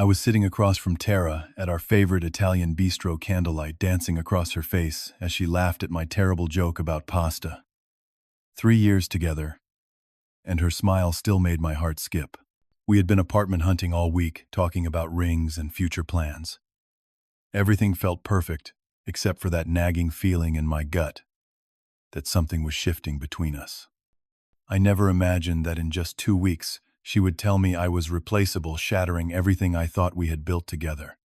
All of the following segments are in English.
I was sitting across from Tara at our favorite Italian bistro candlelight, dancing across her face as she laughed at my terrible joke about pasta. 3 years together, and her smile still made my heart skip. We had been apartment hunting all week, talking about rings and future plans. Everything felt perfect, except for that nagging feeling in my gut that something was shifting between us. I never imagined that in just 2 weeks, she would tell me I was replaceable, shattering everything I thought we had built together.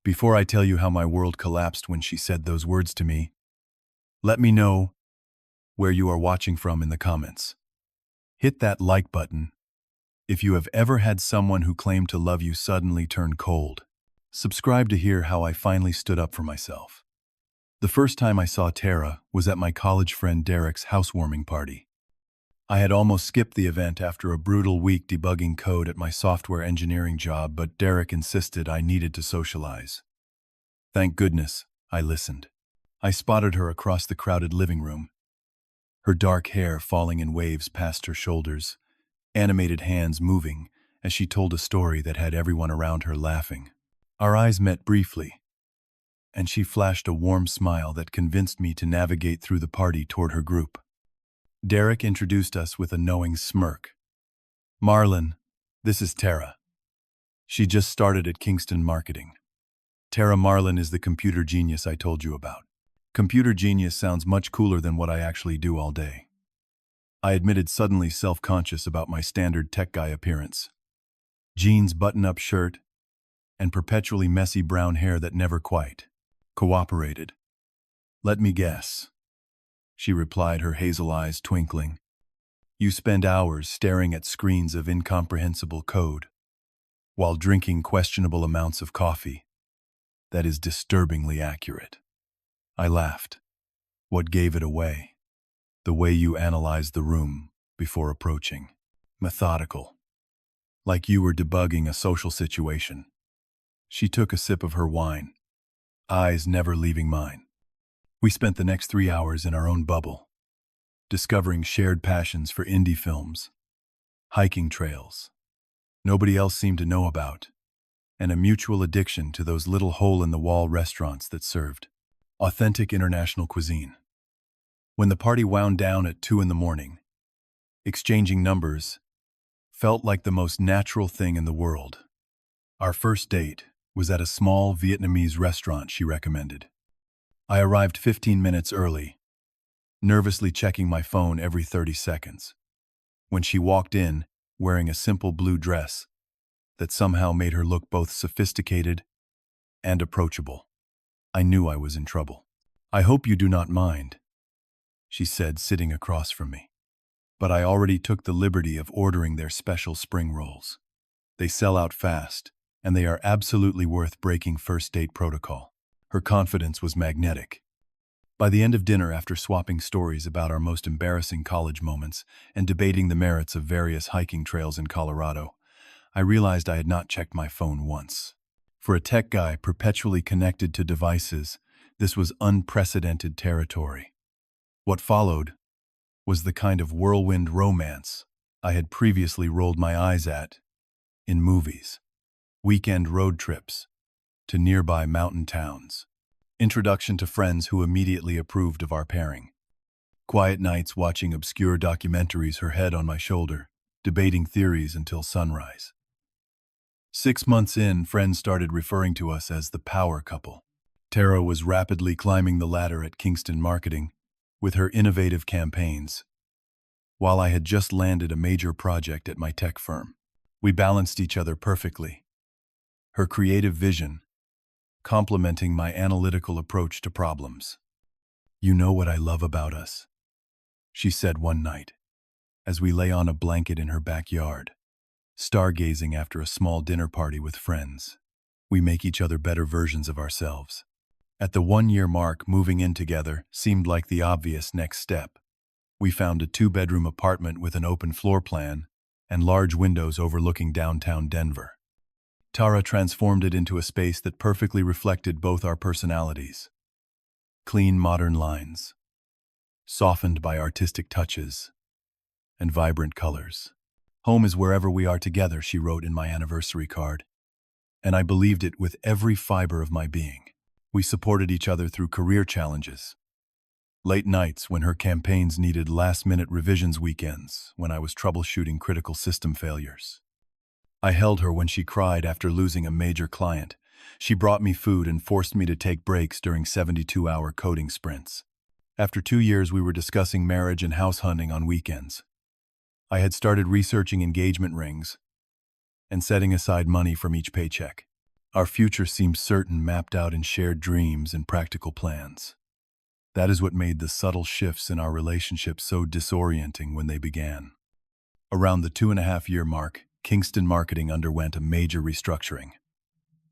Before I tell you how my world collapsed when she said those words to me, let me know where you are watching from in the comments. Hit that like button if you have ever had someone who claimed to love you suddenly turn cold. Subscribe to hear how I finally stood up for myself. The first time I saw Tara was at my college friend Derek's housewarming party. I had almost skipped the event after a brutal week debugging code at my software engineering job, but Derek insisted I needed to socialize. Thank goodness, I listened. I spotted her across the crowded living room, her dark hair falling in waves past her shoulders, animated hands moving as she told a story that had everyone around her laughing. Our eyes met briefly, and she flashed a warm smile that convinced me to navigate through the party toward her group. Derek introduced us with a knowing smirk. Marlon, this is Tara. She just started at Kingston Marketing. Tara Marlon is the computer genius I told you about. Computer genius sounds much cooler than what I actually do all day. I admitted, suddenly self-conscious about my standard tech guy appearance. Jeans, button-up shirt, and perpetually messy brown hair that never quite cooperated. Let me guess, she replied, her hazel eyes twinkling. You spend hours staring at screens of incomprehensible code while drinking questionable amounts of coffee. That is disturbingly accurate. I laughed. What gave it away? The way you analyzed the room before approaching. Methodical. Like you were debugging a social situation. She took a sip of her wine, eyes never leaving mine. We spent the next 3 hours in our own bubble, discovering shared passions for indie films, hiking trails nobody else seemed to know about, and a mutual addiction to those little hole-in-the-wall restaurants that served authentic international cuisine. When the party wound down at 2 a.m, exchanging numbers felt like the most natural thing in the world. Our first date was at a small Vietnamese restaurant she recommended. I arrived 15 minutes early, nervously checking my phone every 30 seconds. When she walked in, wearing a simple blue dress that somehow made her look both sophisticated and approachable, I knew I was in trouble. I hope you do not mind, she said, sitting across from me. But I already took the liberty of ordering their special spring rolls. They sell out fast, and they are absolutely worth breaking first date protocol. Her confidence was magnetic. By the end of dinner, after swapping stories about our most embarrassing college moments and debating the merits of various hiking trails in Colorado, I realized I had not checked my phone once. For a tech guy perpetually connected to devices, this was unprecedented territory. What followed was the kind of whirlwind romance I had previously rolled my eyes at in movies. Weekend road trips to nearby mountain towns. Introduction to friends who immediately approved of our pairing. Quiet nights watching obscure documentaries, her head on my shoulder, debating theories until sunrise. 6 months in, friends started referring to us as the power couple. Tara was rapidly climbing the ladder at Kingston Marketing with her innovative campaigns, while I had just landed a major project at my tech firm. We balanced each other perfectly. Her creative vision complementing my analytical approach to problems. You know what I love about us, she said one night, as we lay on a blanket in her backyard, stargazing after a small dinner party with friends. We make each other better versions of ourselves. At the 1-year mark, moving in together seemed like the obvious next step. We found a 2-bedroom apartment with an open floor plan and large windows overlooking downtown Denver. Tara transformed it into a space that perfectly reflected both our personalities. Clean, modern lines, softened by artistic touches, and vibrant colors. Home is wherever we are together, she wrote in my anniversary card. and I believed it with every fiber of my being. We supported each other through career challenges. Late nights when her campaigns needed last-minute revisions, weekends when I was troubleshooting critical system failures. I held her when she cried after losing a major client. She brought me food and forced me to take breaks during 72-hour coding sprints. After 2 years, we were discussing marriage and house hunting on weekends. I had started researching engagement rings and setting aside money from each paycheck. Our future seemed certain, mapped out in shared dreams and practical plans. That is what made the subtle shifts in our relationship so disorienting when they began. Around the 2.5-year mark, Kingston Marketing underwent a major restructuring.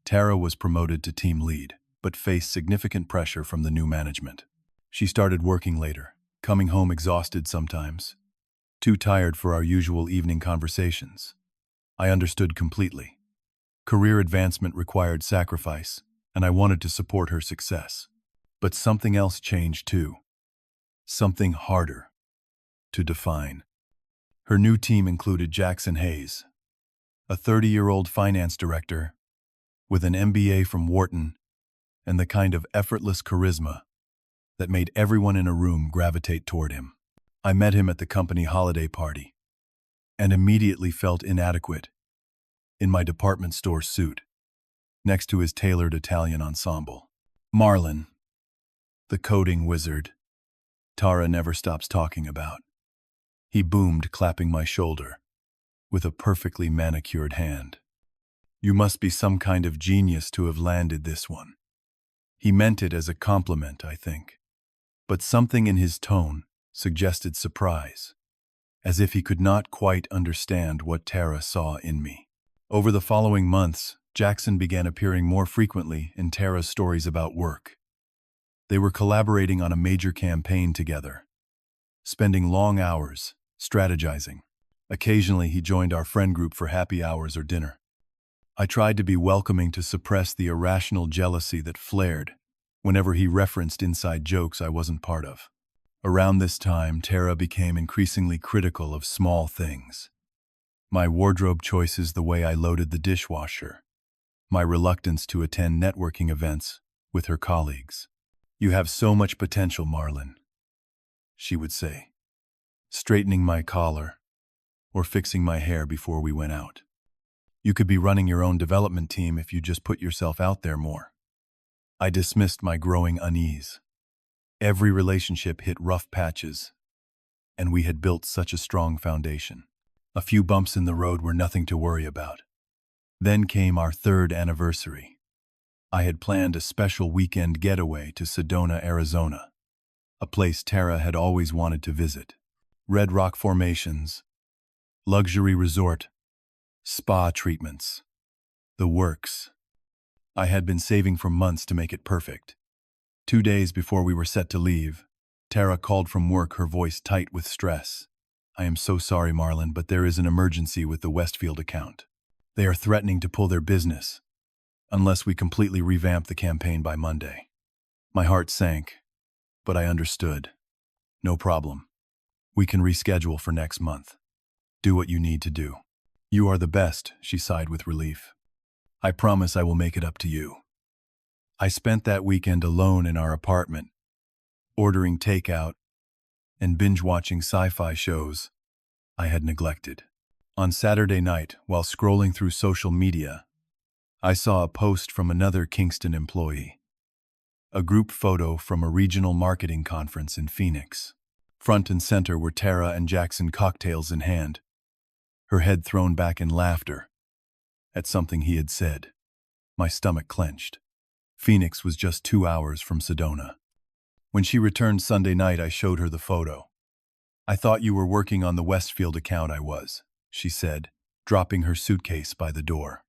Tara was promoted to team lead, but faced significant pressure from the new management. She started working later, coming home exhausted sometimes, too tired for our usual evening conversations. I understood completely. Career advancement required sacrifice, and I wanted to support her success. But something else changed too. Something harder to define. Her new team included Jackson Hayes, a 30-year-old finance director with an MBA from Wharton and the kind of effortless charisma that made everyone in a room gravitate toward him. I met him at the company holiday party and immediately felt inadequate in my department store suit next to his tailored Italian ensemble. Marlon, the coding wizard Tara never stops talking about. He boomed, clapping my shoulder with a perfectly manicured hand. You must be some kind of genius to have landed this one. He meant it as a compliment, I think. But something in his tone suggested surprise, as if he could not quite understand what Tara saw in me. Over the following months, Jackson began appearing more frequently in Tara's stories about work. They were collaborating on a major campaign together, spending long hours strategizing. Occasionally, he joined our friend group for happy hours or dinner. I tried to be welcoming to suppress the irrational jealousy that flared whenever he referenced inside jokes I wasn't part of. Around this time, Tara became increasingly critical of small things. My wardrobe choices, the way I loaded the dishwasher, my reluctance to attend networking events with her colleagues. You have so much potential, Marlon, she would say, straightening my collar or fixing my hair before we went out. You could be running your own development team if you just put yourself out there more. I dismissed my growing unease. Every relationship hit rough patches, and we had built such a strong foundation. A few bumps in the road were nothing to worry about. Then came our 3rd anniversary. I had planned a special weekend getaway to Sedona, Arizona, a place Tara had always wanted to visit. Red rock formations, luxury resort, spa treatments, the works. I had been saving for months to make it perfect. 2 days before we were set to leave, Tara called from work, her voice tight with stress. I am so sorry, Marlon, but there is an emergency with the Westfield account. They are threatening to pull their business unless we completely revamp the campaign by Monday. My heart sank, but I understood. No problem. We can reschedule for next month. Do what you need to do. You are the best, she sighed with relief. I promise I will make it up to you. I spent that weekend alone in our apartment, ordering takeout and binge-watching sci-fi shows I had neglected. On Saturday night, while scrolling through social media, I saw a post from another Kingston employee. A group photo from a regional marketing conference in Phoenix. Front and center were Tara and Jackson, cocktails in hand, her head thrown back in laughter at something he had said. My stomach clenched. Phoenix was just 2 hours from Sedona. When she returned Sunday night, I showed her the photo. I thought you were working on the Westfield account. I was, she said, dropping her suitcase by the door.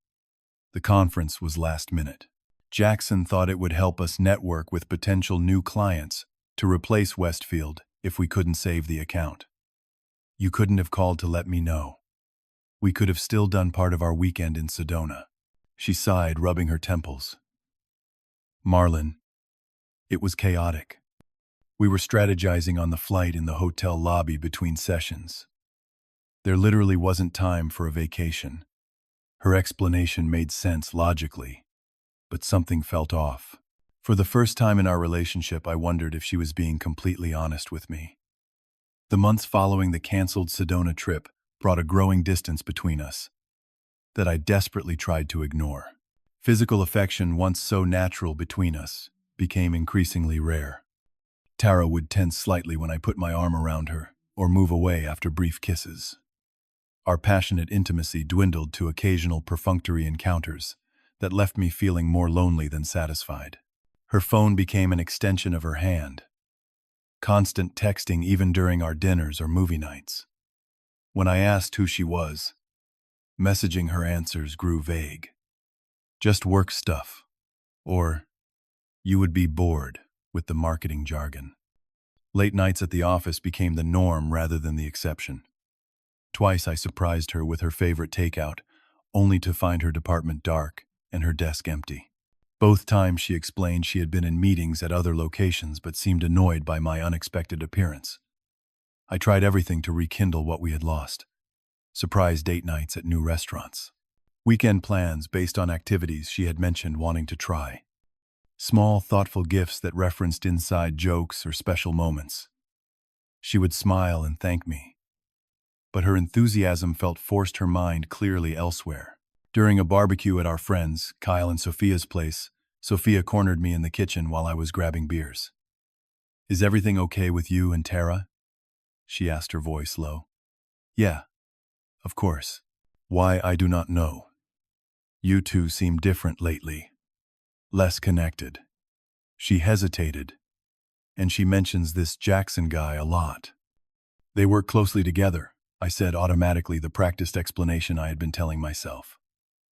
The conference was last minute. Jackson thought it would help us network with potential new clients to replace Westfield if we couldn't save the account. You couldn't have called to let me know. We could have still done part of our weekend in Sedona. She sighed, rubbing her temples. Marlon, it was chaotic. We were strategizing on the flight in the hotel lobby between sessions. There literally wasn't time for a vacation. Her explanation made sense logically, but something felt off. For the first time in our relationship, I wondered if she was being completely honest with me. The months following the canceled Sedona trip brought a growing distance between us that I desperately tried to ignore. Physical affection, once so natural between us, became increasingly rare. Tara would tense slightly when I put my arm around her, or move away after brief kisses. Our passionate intimacy dwindled to occasional perfunctory encounters that left me feeling more lonely than satisfied. Her phone became an extension of her hand. Constant texting even during our dinners or movie nights. When I asked who she was, messaging her answers grew vague. Just work stuff. Or, you would be bored, with the marketing jargon. Late nights at the office became the norm rather than the exception. Twice I surprised her with her favorite takeout, only to find her department dark and her desk empty. Both times she explained she had been in meetings at other locations but seemed annoyed by my unexpected appearance. I tried everything to rekindle what we had lost. Surprise date nights at new restaurants. Weekend plans based on activities she had mentioned wanting to try. Small, thoughtful gifts that referenced inside jokes or special moments. She would smile and thank me, but her enthusiasm felt forced her mind clearly elsewhere. During a barbecue at our friends, Kyle and Sophia's place, Sophia cornered me in the kitchen while I was grabbing beers. "Is everything okay with you and Tara?" she asked, her voice low. "Yeah, of course." "Why, I do not know. You two seem different lately. Less connected." She hesitated, and she mentions this Jackson guy a lot. "They work closely together," I said, automatically the practiced explanation I had been telling myself.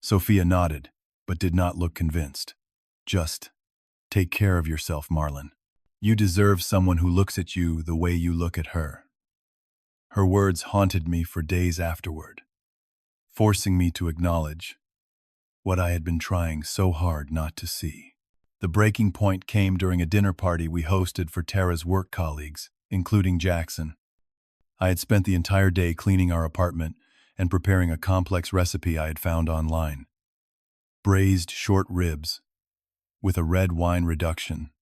Sophia nodded, but did not look convinced. "Just take care of yourself, Marlon. You deserve someone who looks at you the way you look at her." Her words haunted me for days afterward, forcing me to acknowledge what I had been trying so hard not to see. The breaking point came during a dinner party we hosted for Tara's work colleagues, including Jackson. I had spent the entire day cleaning our apartment and preparing a complex recipe I had found online. Braised short ribs with a red wine reduction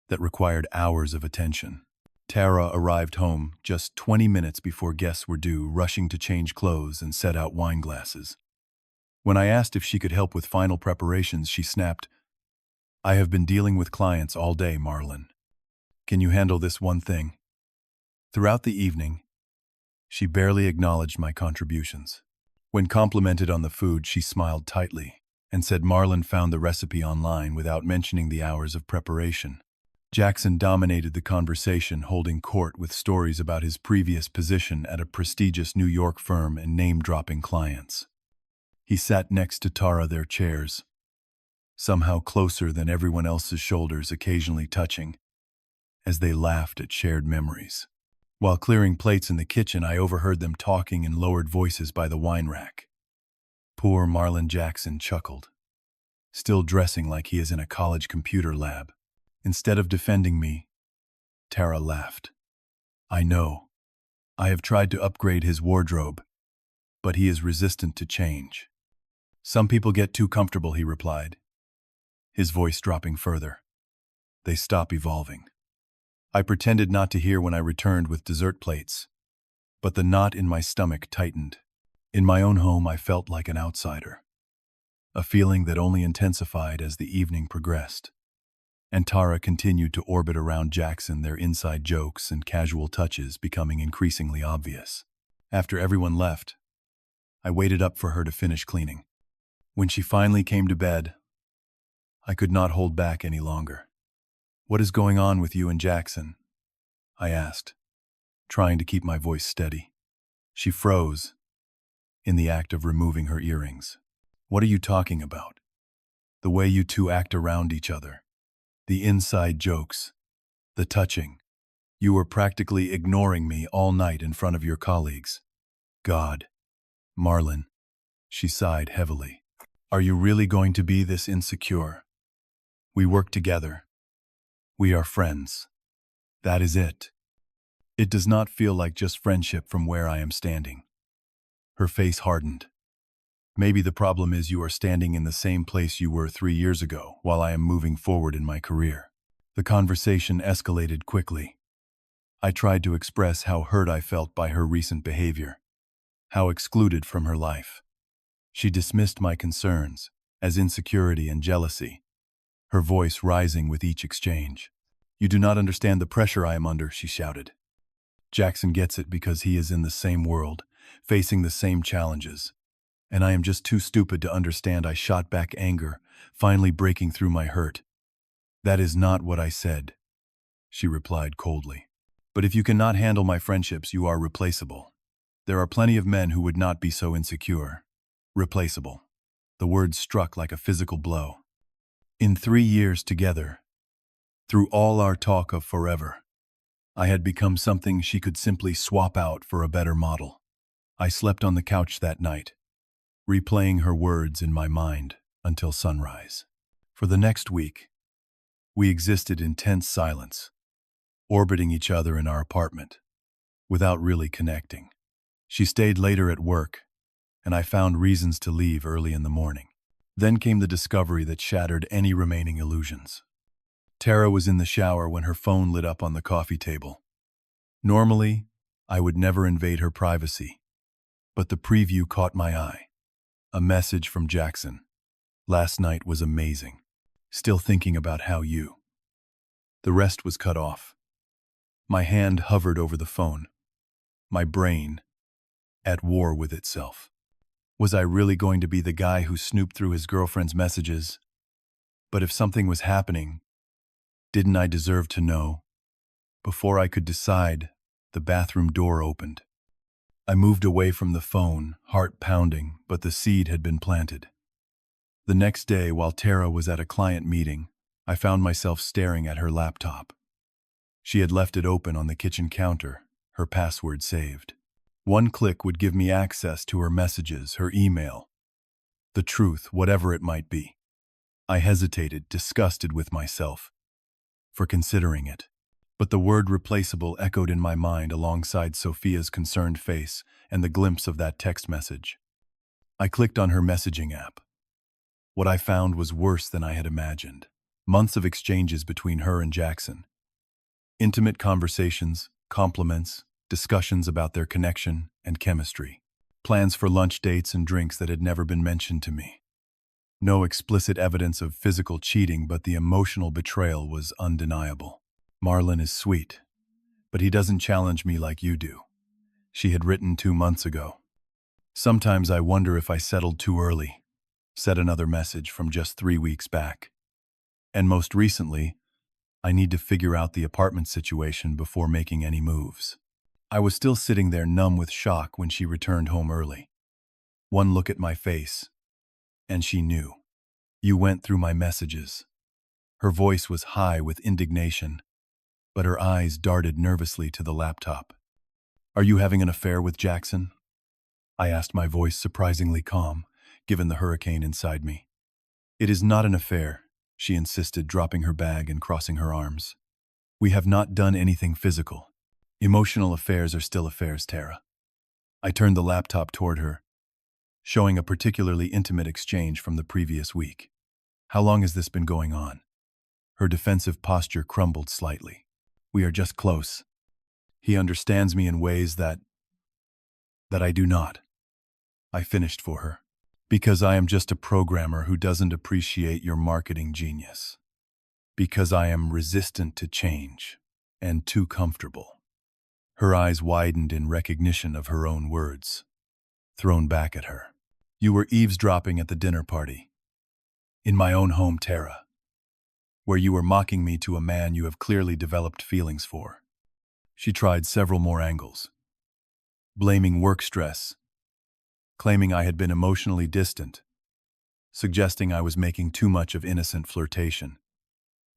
that required hours of attention. Tara arrived home just 20 minutes before guests were due, rushing to change clothes and set out wine glasses. When I asked if she could help with final preparations, she snapped, "I have been dealing with clients all day, Marlon. Can you handle this one thing?" Throughout the evening, she barely acknowledged my contributions. When complimented on the food, she smiled tightly and said Marlon found the recipe online without mentioning the hours of preparation. Jackson dominated the conversation, holding court with stories about his previous position at a prestigious New York firm and name-dropping clients. He sat next to Tara, their chairs, somehow closer than everyone else's shoulders occasionally touching, as they laughed at shared memories. While clearing plates in the kitchen, I overheard them talking in lowered voices by the wine rack. Poor Marlon, Jackson chuckled, still dressing like he is in a college computer lab. Instead of defending me, Tara laughed. "I know. I have tried to upgrade his wardrobe, but he is resistant to change." "Some people get too comfortable," he replied, his voice dropping further. "They stop evolving." I pretended not to hear when I returned with dessert plates, but the knot in my stomach tightened. In my own home, I felt like an outsider, a feeling that only intensified as the evening progressed. And Tara continued to orbit around Jackson, their inside jokes and casual touches becoming increasingly obvious. After everyone left, I waited up for her to finish cleaning. When she finally came to bed, I could not hold back any longer. "What is going on with you and Jackson?" I asked, trying to keep my voice steady. She froze, in the act of removing her earrings. "What are you talking about?" "The way you two act around each other. The inside jokes. The touching. You were practically ignoring me all night in front of your colleagues." "God, Marlon," she sighed heavily. "Are you really going to be this insecure? We work together. We are friends. That is it. It does not feel like just friendship from where I am standing." Her face hardened. Maybe the problem is you are standing in the same place you were 3 years ago while I am moving forward in my career. The conversation escalated quickly. I tried to express how hurt I felt by her recent behavior, how excluded from her life. She dismissed my concerns as insecurity and jealousy, her voice rising with each exchange. "You do not understand the pressure I am under," she shouted. "Jackson gets it because he is in the same world, facing the same challenges. And I am just too stupid to understand." I shot back anger, finally breaking through my hurt. "That is not what I said," she replied coldly. "But if you cannot handle my friendships, you are replaceable. There are plenty of men who would not be so insecure." Replaceable. The word struck like a physical blow. In 3 years together, through all our talk of forever, I had become something she could simply swap out for a better model. I slept on the couch that night, replaying her words in my mind until sunrise. For the next week, we existed in tense silence, orbiting each other in our apartment, without really connecting. She stayed later at work, and I found reasons to leave early in the morning. Then came the discovery that shattered any remaining illusions. Tara was in the shower when her phone lit up on the coffee table. Normally, I would never invade her privacy, but the preview caught my eye. A message from Jackson. "Last night was amazing. Still thinking about how you." The rest was cut off. My hand hovered over the phone, my brain at war with itself. Was I really going to be the guy who snooped through his girlfriend's messages? But if something was happening, didn't I deserve to know? Before I could decide, the bathroom door opened. I moved away from the phone, heart pounding, but the seed had been planted. The next day, while Tara was at a client meeting, I found myself staring at her laptop. She had left it open on the kitchen counter, her password saved. One click would give me access to her messages, her email, the truth, whatever it might be. I hesitated, disgusted with myself for considering it. But the word replaceable echoed in my mind alongside Sophia's concerned face and the glimpse of that text message. I clicked on her messaging app. What I found was worse than I had imagined. Months of exchanges between her and Jackson. Intimate conversations, compliments, discussions about their connection and chemistry. Plans for lunch dates and drinks that had never been mentioned to me. No explicit evidence of physical cheating, but the emotional betrayal was undeniable. "Marlon is sweet, but he doesn't challenge me like you do," she had written 2 months ago. "Sometimes I wonder if I settled too early," said another message from just 3 weeks back. And most recently, "I need to figure out the apartment situation before making any moves." I was still sitting there numb with shock when she returned home early. One look at my face, and she knew. "You went through my messages." Her voice was high with indignation, but her eyes darted nervously to the laptop. "Are you having an affair with Jackson?" I asked, my voice surprisingly calm, given the hurricane inside me. "It is not an affair," she insisted, dropping her bag and crossing her arms. "We have not done anything physical. Emotional affairs are still affairs, Tara." I turned the laptop toward her, showing a particularly intimate exchange from the previous week. "How long has this been going on?" Her defensive posture crumbled slightly. "We are just close. He understands me in ways that I do not," I finished for her. "Because I am just a programmer who doesn't appreciate your marketing genius. Because I am resistant to change and too comfortable." Her eyes widened in recognition of her own words, thrown back at her. "You were eavesdropping at the dinner party. In my own home, Tara, where you were mocking me to a man you have clearly developed feelings for." She tried several more angles, blaming work stress, claiming I had been emotionally distant, suggesting I was making too much of innocent flirtation.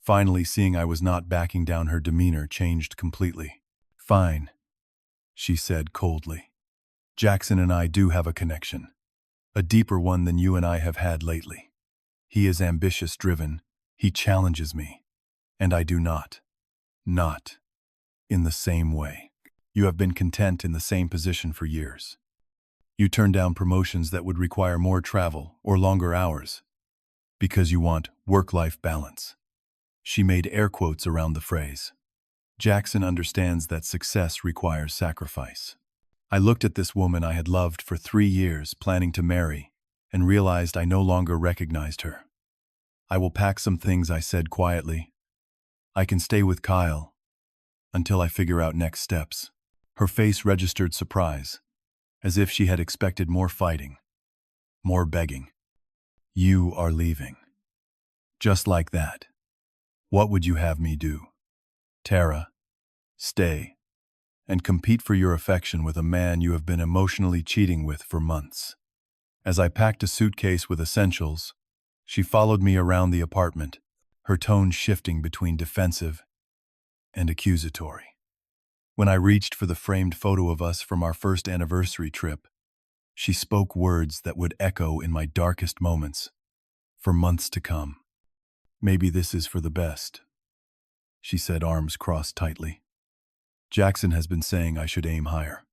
Finally, seeing I was not backing down, her demeanor changed completely. "Fine," she said coldly. "Jackson and I do have a connection, a deeper one than you and I have had lately. He is ambitious, driven, he challenges me, and I do not. Not in the same way. You have been content in the same position for years. You turn down promotions that would require more travel or longer hours because you want work-life balance. She made air quotes around the phrase. Jackson understands that success requires sacrifice. I looked at this woman I had loved for 3 years, planning to marry, and realized I no longer recognized her. I will pack some things, I said quietly. I can stay with Kyle until I figure out next steps. Her face registered surprise, as if she had expected more fighting, more begging. You are leaving. Just like that. What would you have me do? Tara, stay, and compete for your affection with a man you have been emotionally cheating with for months. As I packed a suitcase with essentials, she followed me around the apartment, her tone shifting between defensive and accusatory. When I reached for the framed photo of us from our first anniversary trip, she spoke words that would echo in my darkest moments for months to come. Maybe this is for the best, she said, arms crossed tightly. Jackson has been saying I should aim higher.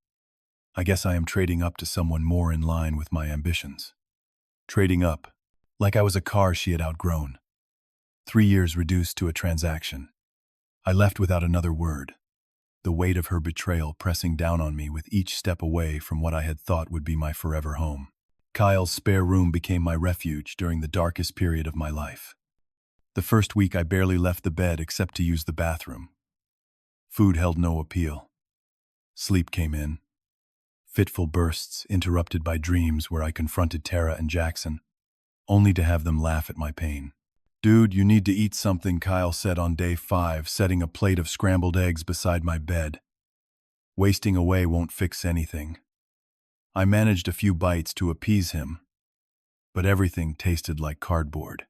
I guess I am trading up to someone more in line with my ambitions. Trading up, like I was a car she had outgrown. 3 years reduced to a transaction. I left without another word, the weight of her betrayal pressing down on me with each step away from what I had thought would be my forever home. Kyle's spare room became my refuge during the darkest period of my life. The first week I barely left the bed except to use the bathroom. Food held no appeal. Sleep came in. Fitful bursts interrupted by dreams where I confronted Tara and Jackson, only to have them laugh at my pain. Dude, you need to eat something, Kyle said on day 5, setting a plate of scrambled eggs beside my bed. Wasting away won't fix anything. I managed a few bites to appease him, but everything tasted like cardboard.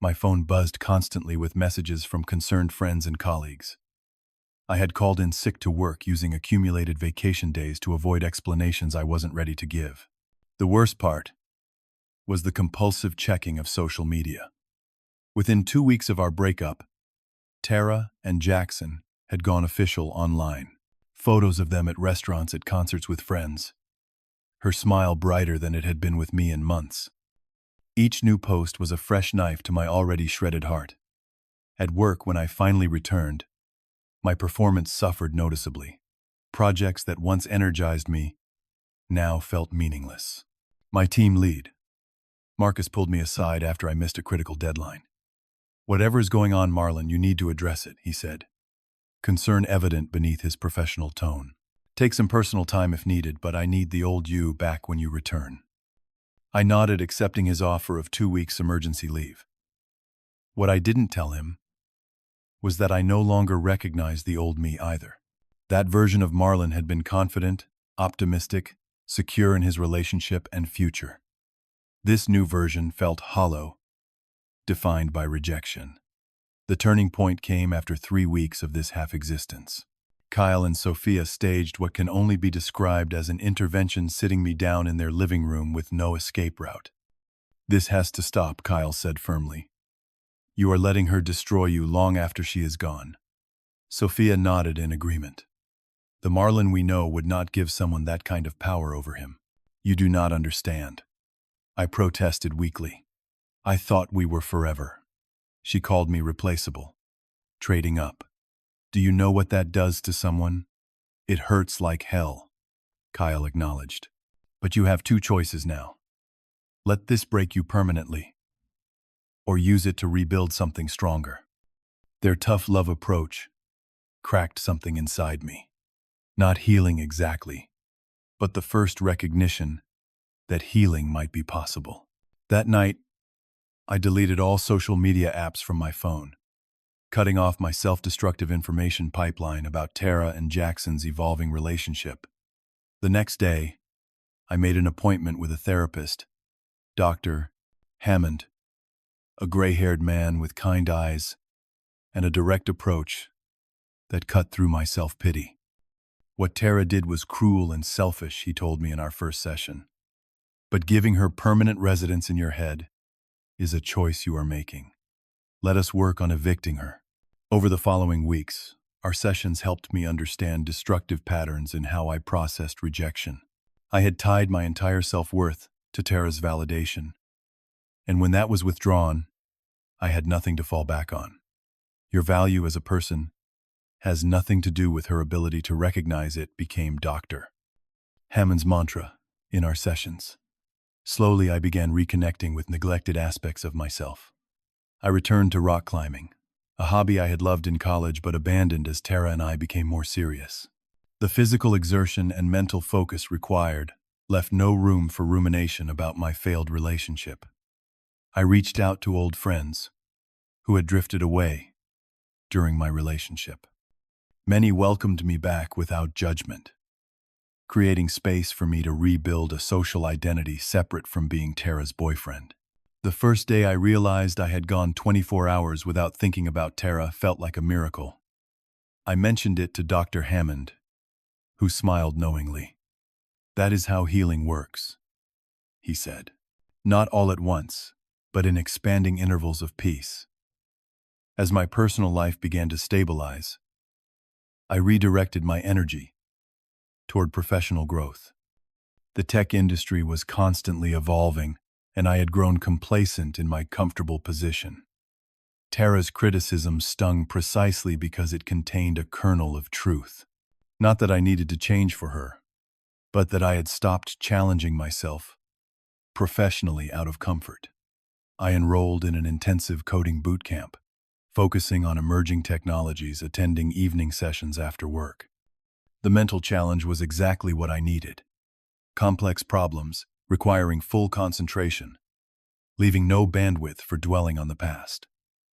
My phone buzzed constantly with messages from concerned friends and colleagues. I had called in sick to work using accumulated vacation days to avoid explanations I wasn't ready to give. The worst part was the compulsive checking of social media. Within 2 weeks of our breakup, Tara and Jackson had gone official online. Photos of them at restaurants, at concerts with friends. Her smile brighter than it had been with me in months. Each new post was a fresh knife to my already shredded heart. At work, when I finally returned, my performance suffered noticeably. Projects that once energized me now felt meaningless. My team lead, Marcus, pulled me aside after I missed a critical deadline. "Whatever's going on, Marlon, you need to address it," he said, concern evident beneath his professional tone. "Take some personal time if needed, but I need the old you back when you return." I nodded, accepting his offer of 2 weeks emergency leave. What I didn't tell him was that I no longer recognized the old me either. That version of Marlon had been confident, optimistic, secure in his relationship and future. This new version felt hollow, defined by rejection. The turning point came after 3 weeks of this half-existence. Kyle and Sophia staged what can only be described as an intervention, sitting me down in their living room with no escape route. "This has to stop," Kyle said firmly. "You are letting her destroy you long after she is gone." Sophia nodded in agreement. "The Marlon we know would not give someone that kind of power over him." "You do not understand," I protested weakly. "I thought we were forever." She called me replaceable. Trading up. "Do you know what that does to someone?" "It hurts like hell," Kyle acknowledged. "But you have 2 choices now. Let this break you permanently, or use it to rebuild something stronger." Their tough love approach cracked something inside me. Not healing exactly, but the first recognition that healing might be possible. That night, I deleted all social media apps from my phone, cutting off my self-destructive information pipeline about Tara and Jackson's evolving relationship. The next day, I made an appointment with a therapist, Dr. Hammond, a gray-haired man with kind eyes and a direct approach that cut through my self-pity. "What Tara did was cruel and selfish," he told me in our first session. "But giving her permanent residence in your head is a choice you are making. Let us work on evicting her." Over the following weeks, our sessions helped me understand destructive patterns in how I processed rejection. I had tied my entire self-worth to Tara's validation, and when that was withdrawn, I had nothing to fall back on. Your value as a person has nothing to do with her ability to recognize it, became Dr. Hammond's mantra in our sessions. Slowly, I began reconnecting with neglected aspects of myself. I returned to rock climbing, a hobby I had loved in college but abandoned as Tara and I became more serious. The physical exertion and mental focus required left no room for rumination about my failed relationship. I reached out to old friends who had drifted away during my relationship. Many welcomed me back without judgment, creating space for me to rebuild a social identity separate from being Tara's boyfriend. The first day I realized I had gone 24 hours without thinking about Tara felt like a miracle. I mentioned it to Dr. Hammond, who smiled knowingly. "That is how healing works," he said. "Not all at once, but in expanding intervals of peace." As my personal life began to stabilize, I redirected my energy toward professional growth. The tech industry was constantly evolving, and I had grown complacent in my comfortable position. Tara's criticism stung precisely because it contained a kernel of truth. Not that I needed to change for her, but that I had stopped challenging myself professionally out of comfort. I enrolled in an intensive coding boot camp, focusing on emerging technologies, attending evening sessions after work. The mental challenge was exactly what I needed. Complex problems requiring full concentration, leaving no bandwidth for dwelling on the past.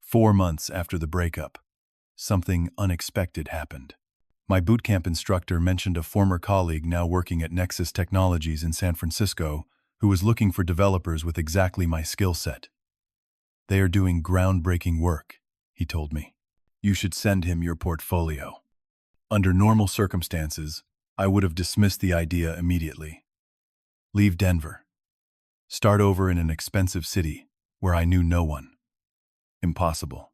4 months after the breakup, something unexpected happened. My bootcamp instructor mentioned a former colleague now working at Nexus Technologies in San Francisco who was looking for developers with exactly my skill set. "They are doing groundbreaking work," he told me. "You should send him your portfolio." Under normal circumstances, I would have dismissed the idea immediately. Leave Denver. Start over in an expensive city where I knew no one. Impossible.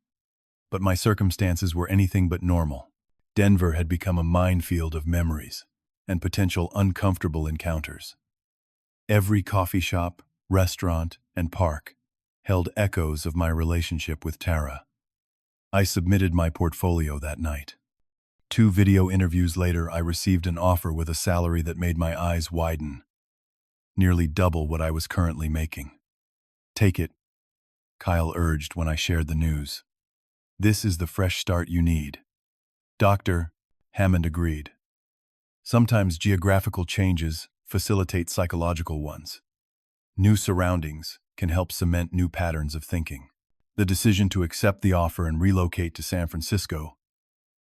But my circumstances were anything but normal. Denver had become a minefield of memories and potential uncomfortable encounters. Every coffee shop, restaurant, and park held echoes of my relationship with Tara. I submitted my portfolio that night. 2 video interviews later, I received an offer with a salary that made my eyes widen, nearly double what I was currently making. "Take it," Kyle urged when I shared the news. "This is the fresh start you need." Dr. Hammond agreed. Sometimes geographical changes facilitate psychological ones. New surroundings can help cement new patterns of thinking. The decision to accept the offer and relocate to San Francisco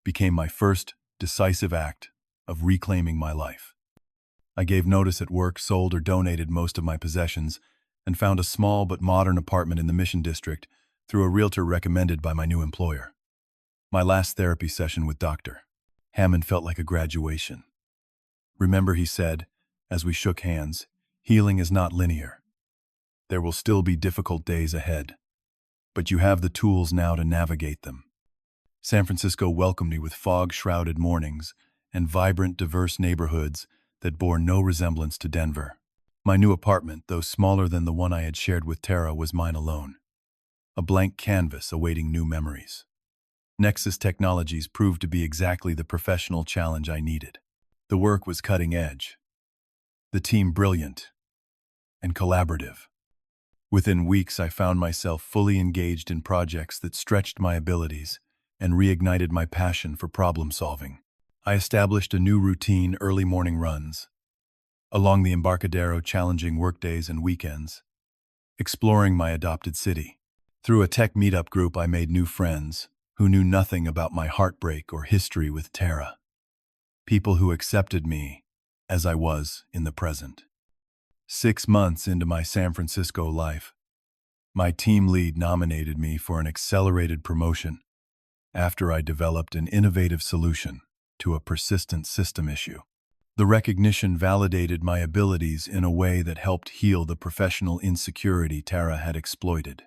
became my first decisive act of reclaiming my life. I gave notice at work, sold or donated most of my possessions, and found a small but modern apartment in the Mission District through a realtor recommended by my new employer. My last therapy session with Dr. Hammond felt like a graduation. "Remember," he said, as we shook hands, "healing is not linear. There will still be difficult days ahead, but you have the tools now to navigate them." San Francisco welcomed me with fog-shrouded mornings and vibrant, diverse neighborhoods that bore no resemblance to Denver. My new apartment, though smaller than the one I had shared with Tara, was mine alone, a blank canvas awaiting new memories. Nexus Technologies proved to be exactly the professional challenge I needed. The work was cutting edge, the team brilliant and collaborative. Within weeks, I found myself fully engaged in projects that stretched my abilities and reignited my passion for problem-solving. I established a new routine: early morning runs along the Embarcadero, challenging workdays and weekends, exploring my adopted city. Through a tech meetup group, I made new friends who knew nothing about my heartbreak or history with Tara. People who accepted me as I was in the present. 6 months into my San Francisco life, my team lead nominated me for an accelerated promotion after I developed an innovative solution to a persistent system issue. The recognition validated my abilities in a way that helped heal the professional insecurity Tara had exploited.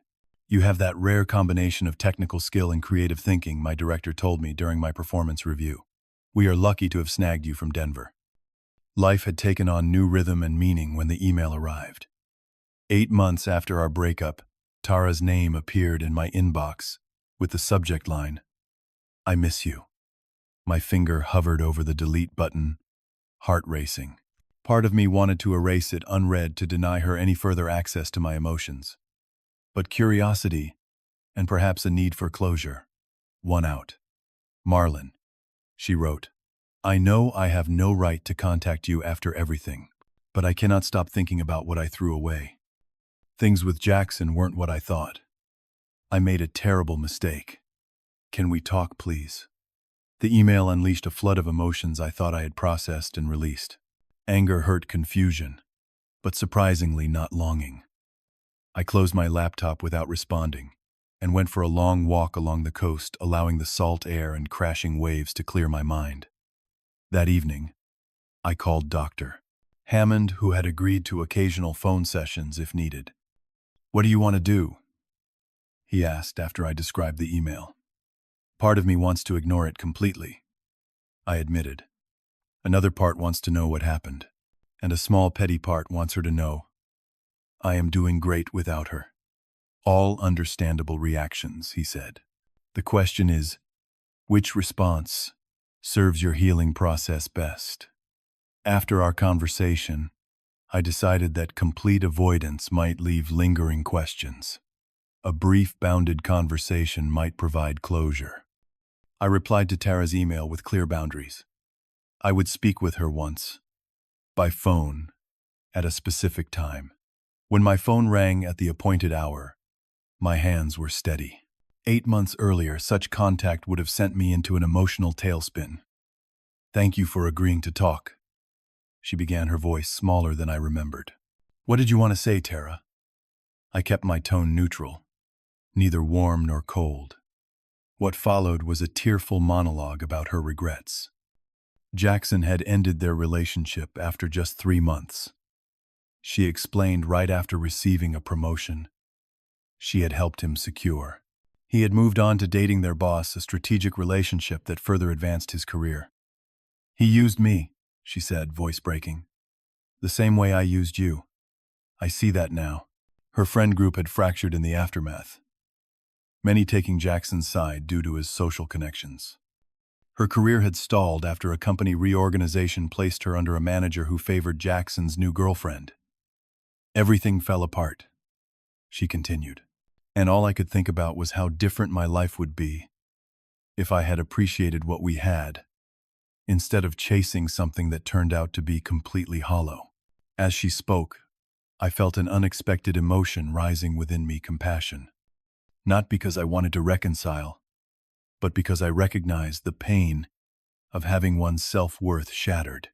"You have that rare combination of technical skill and creative thinking," my director told me during my performance review. "We are lucky to have snagged you from Denver." Life had taken on new rhythm and meaning when the email arrived. 8 months after our breakup, Tara's name appeared in my inbox with the subject line, "I miss you." My finger hovered over the delete button, heart racing. Part of me wanted to erase it unread to deny her any further access to my emotions. But curiosity, and perhaps a need for closure, won out. "Marlon," she wrote, "I know I have no right to contact you after everything, but I cannot stop thinking about what I threw away. Things with Jackson weren't what I thought. I made a terrible mistake. Can we talk, please?" The email unleashed a flood of emotions I thought I had processed and released. Anger, hurt, confusion, but surprisingly not longing. I closed my laptop without responding and went for a long walk along the coast, allowing the salt air and crashing waves to clear my mind. That evening, I called Dr. Hammond, who had agreed to occasional phone sessions if needed. "What do you want to do?" he asked after I described the email. "Part of me wants to ignore it completely," I admitted. "Another part wants to know what happened, and a small petty part wants her to know I am doing great without her." "All understandable reactions," he said. "The question is, which response serves your healing process best?" After our conversation, I decided that complete avoidance might leave lingering questions. A brief, bounded conversation might provide closure. I replied to Tara's email with clear boundaries. I would speak with her once, by phone, at a specific time. When my phone rang at the appointed hour, my hands were steady. 8 months earlier, such contact would have sent me into an emotional tailspin. "Thank you for agreeing to talk," she began, her voice smaller than I remembered. "What did you want to say, Tara?" I kept my tone neutral, neither warm nor cold. What followed was a tearful monologue about her regrets. Jackson had ended their relationship after just 3 months. She explained right after receiving a promotion she had helped him secure. He had moved on to dating their boss, a strategic relationship that further advanced his career. "He used me," she said, voice breaking. "The same way I used you. I see that now." Her friend group had fractured in the aftermath, many taking Jackson's side due to his social connections. Her career had stalled after a company reorganization placed her under a manager who favored Jackson's new girlfriend. "Everything fell apart," she continued, "and all I could think about was how different my life would be if I had appreciated what we had, instead of chasing something that turned out to be completely hollow." As she spoke, I felt an unexpected emotion rising within me, compassion. Not because I wanted to reconcile, but because I recognized the pain of having one's self-worth shattered.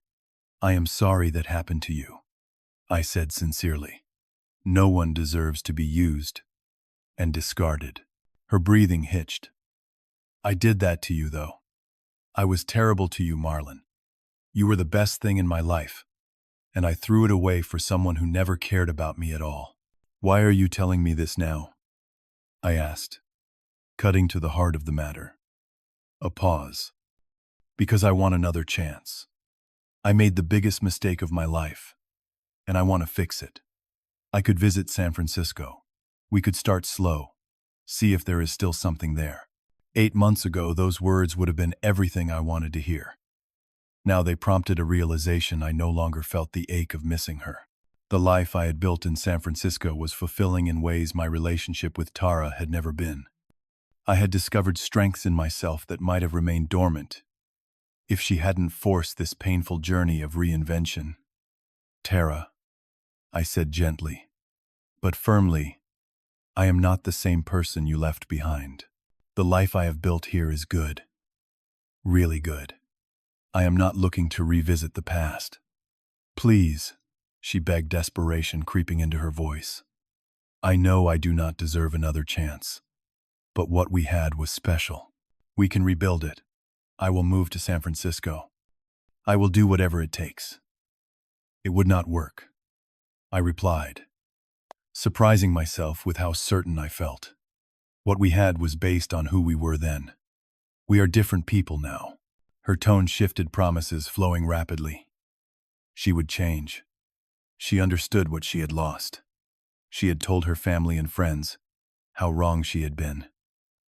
"I am sorry that happened to you," I said sincerely. "No one deserves to be used and discarded." Her breathing hitched. "I did that to you, though. I was terrible to you, Marlon. You were the best thing in my life, and I threw it away for someone who never cared about me at all." "Why are you telling me this now?" I asked, cutting to the heart of the matter. A pause. "Because I want another chance. I made the biggest mistake of my life, and I want to fix it. I could visit San Francisco. We could start slow, see if there is still something there." 8 months ago, those words would have been everything I wanted to hear. Now they prompted a realization I no longer felt the ache of missing her. The life I had built in San Francisco was fulfilling in ways my relationship with Tara had never been. I had discovered strengths in myself that might have remained dormant if she hadn't forced this painful journey of reinvention. "Tara," I said gently, but firmly, "I am not the same person you left behind. The life I have built here is good. Really good. I am not looking to revisit the past. Please," she begged, desperation creeping into her voice. "I know I do not deserve another chance, but what we had was special. We can rebuild it. I will move to San Francisco. I will do whatever it takes." "It would not work," I replied, surprising myself with how certain I felt. "What we had was based on who we were then. We are different people now." Her tone shifted, promises flowing rapidly. She would change. She understood what she had lost. She had told her family and friends how wrong she had been.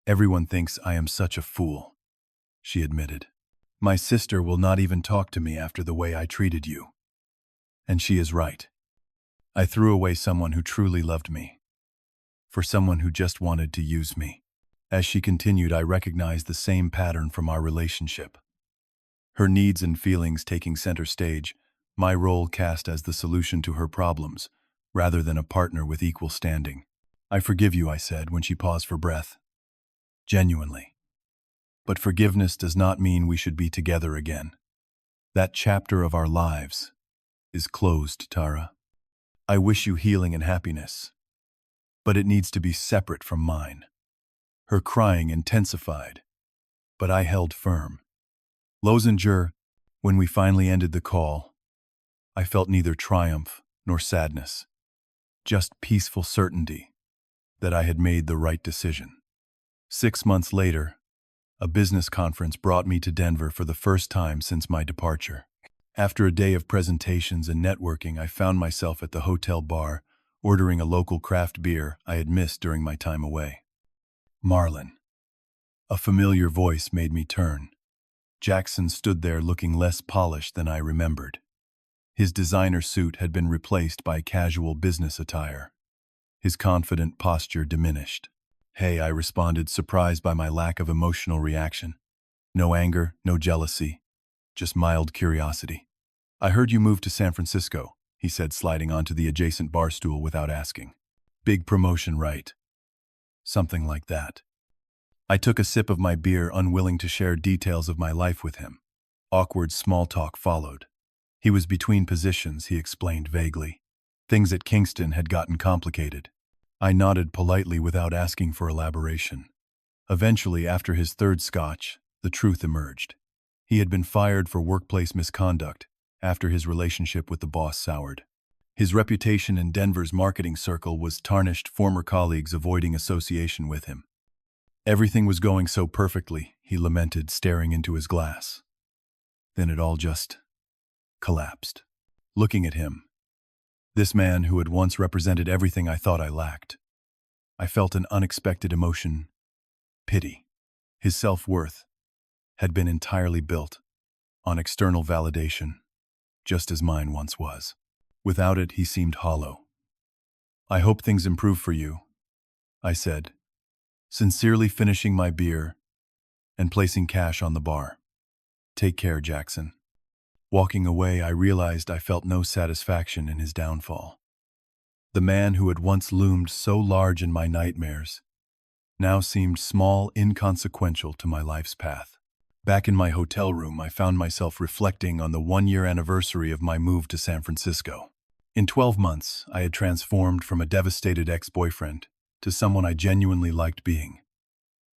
"Everyone thinks I am such a fool," she admitted. "My sister will not even talk to me after the way I treated you." And she is right. I threw away someone who truly loved me for someone who just wanted to use me. As she continued, I recognized the same pattern from our relationship. Her needs and feelings taking center stage, my role cast as the solution to her problems, rather than a partner with equal standing. "I forgive you," I said when she paused for breath. "Genuinely. But forgiveness does not mean we should be together again. That chapter of our lives is closed, Tara. I wish you healing and happiness, but it needs to be separate from mine." Her crying intensified, but I held firm. Lozinger, when we finally ended the call, I felt neither triumph nor sadness, just peaceful certainty that I had made the right decision. 6 months later, a business conference brought me to Denver for the first time since my departure. After a day of presentations and networking, I found myself at the hotel bar, ordering a local craft beer I had missed during my time away. "Marlon." A familiar voice made me turn. Jackson stood there looking less polished than I remembered. His designer suit had been replaced by casual business attire. His confident posture diminished. "Hey," I responded, surprised by my lack of emotional reaction. No anger, no jealousy, just mild curiosity. "I heard you moved to San Francisco," he said, sliding onto the adjacent bar stool without asking. "Big promotion, right?" "Something like that." I took a sip of my beer, unwilling to share details of my life with him. Awkward small talk followed. He was between positions, he explained vaguely. Things at Kingston had gotten complicated. I nodded politely without asking for elaboration. Eventually, after his third scotch, the truth emerged. He had been fired for workplace misconduct after his relationship with the boss soured. His reputation in Denver's marketing circle was tarnished, former colleagues avoiding association with him. "Everything was going so perfectly," he lamented, staring into his glass. Then it all just collapsed. Looking at him, this man who had once represented everything I thought I lacked, I felt an unexpected emotion: pity. His self-worth had been entirely built on external validation, just as mine once was. Without it, he seemed hollow. "I hope things improve for you," I said, sincerely finishing my beer and placing cash on the bar. "Take care, Jackson." Walking away, I realized I felt no satisfaction in his downfall. The man who had once loomed so large in my nightmares now seemed small, inconsequential to my life's path. Back in my hotel room, I found myself reflecting on the 1-year anniversary of my move to San Francisco. In 12 months, I had transformed from a devastated ex-boyfriend to someone I genuinely liked being.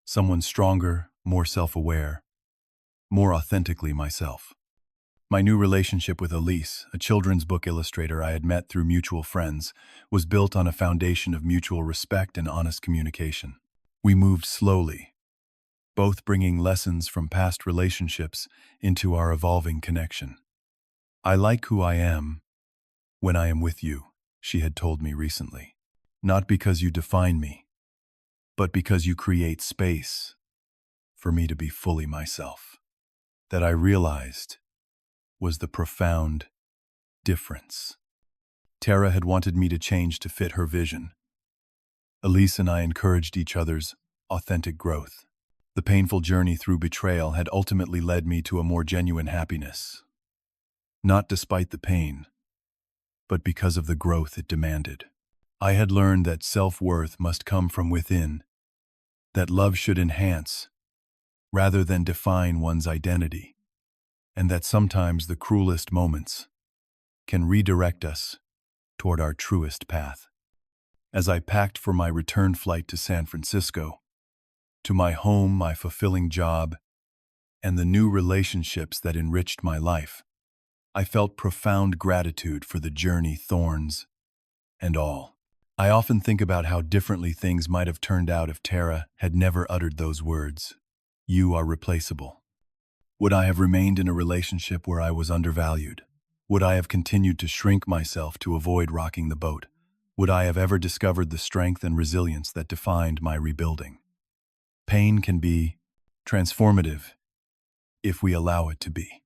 Someone stronger, more self-aware, more authentically myself. My new relationship with Elise, a children's book illustrator I had met through mutual friends, was built on a foundation of mutual respect and honest communication. We moved slowly, both bringing lessons from past relationships into our evolving connection. "I like who I am when I am with you," she had told me recently. "Not because you define me, but because you create space for me to be fully myself." That I realized was the profound difference. Tara had wanted me to change to fit her vision. Elise and I encouraged each other's authentic growth. The painful journey through betrayal had ultimately led me to a more genuine happiness. Not despite the pain, but because of the growth it demanded. I had learned that self-worth must come from within, that love should enhance rather than define one's identity, and that sometimes the cruelest moments can redirect us toward our truest path. As I packed for my return flight to San Francisco, to my home, my fulfilling job, and the new relationships that enriched my life, I felt profound gratitude for the journey, thorns and all. I often think about how differently things might have turned out if Tara had never uttered those words. "You are replaceable." Would I have remained in a relationship where I was undervalued, Would I have continued to shrink myself to avoid rocking the boat? Would I have ever discovered the strength and resilience that defined my rebuilding? Pain can be transformative if we allow it to be.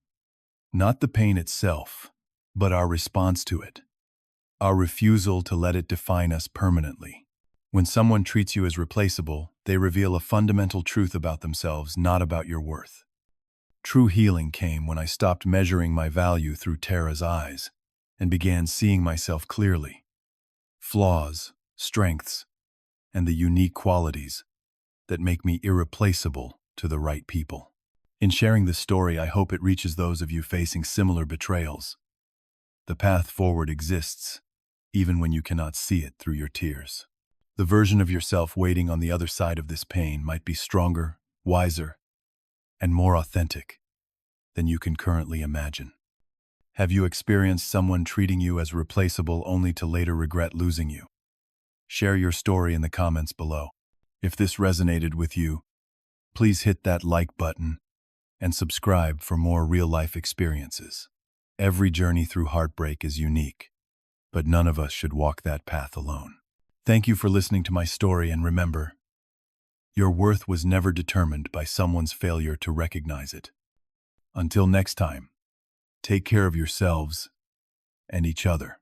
Not the pain itself, but our response to it. Our refusal to let it define us permanently. When someone treats you as replaceable, they reveal a fundamental truth about themselves, not about your worth. True healing came when I stopped measuring my value through Tara's eyes and began seeing myself clearly. Flaws, strengths, and the unique qualities that make me irreplaceable to the right people. In sharing this story, I hope it reaches those of you facing similar betrayals. The path forward exists, even when you cannot see it through your tears. The version of yourself waiting on the other side of this pain might be stronger, wiser, and more authentic than you can currently imagine. Have you experienced someone treating you as replaceable only to later regret losing you? Share your story in the comments below. If this resonated with you, please hit that like button and subscribe for more real-life experiences. Every journey through heartbreak is unique, but none of us should walk that path alone. Thank you for listening to my story, and remember, your worth was never determined by someone's failure to recognize it. Until next time, take care of yourselves and each other.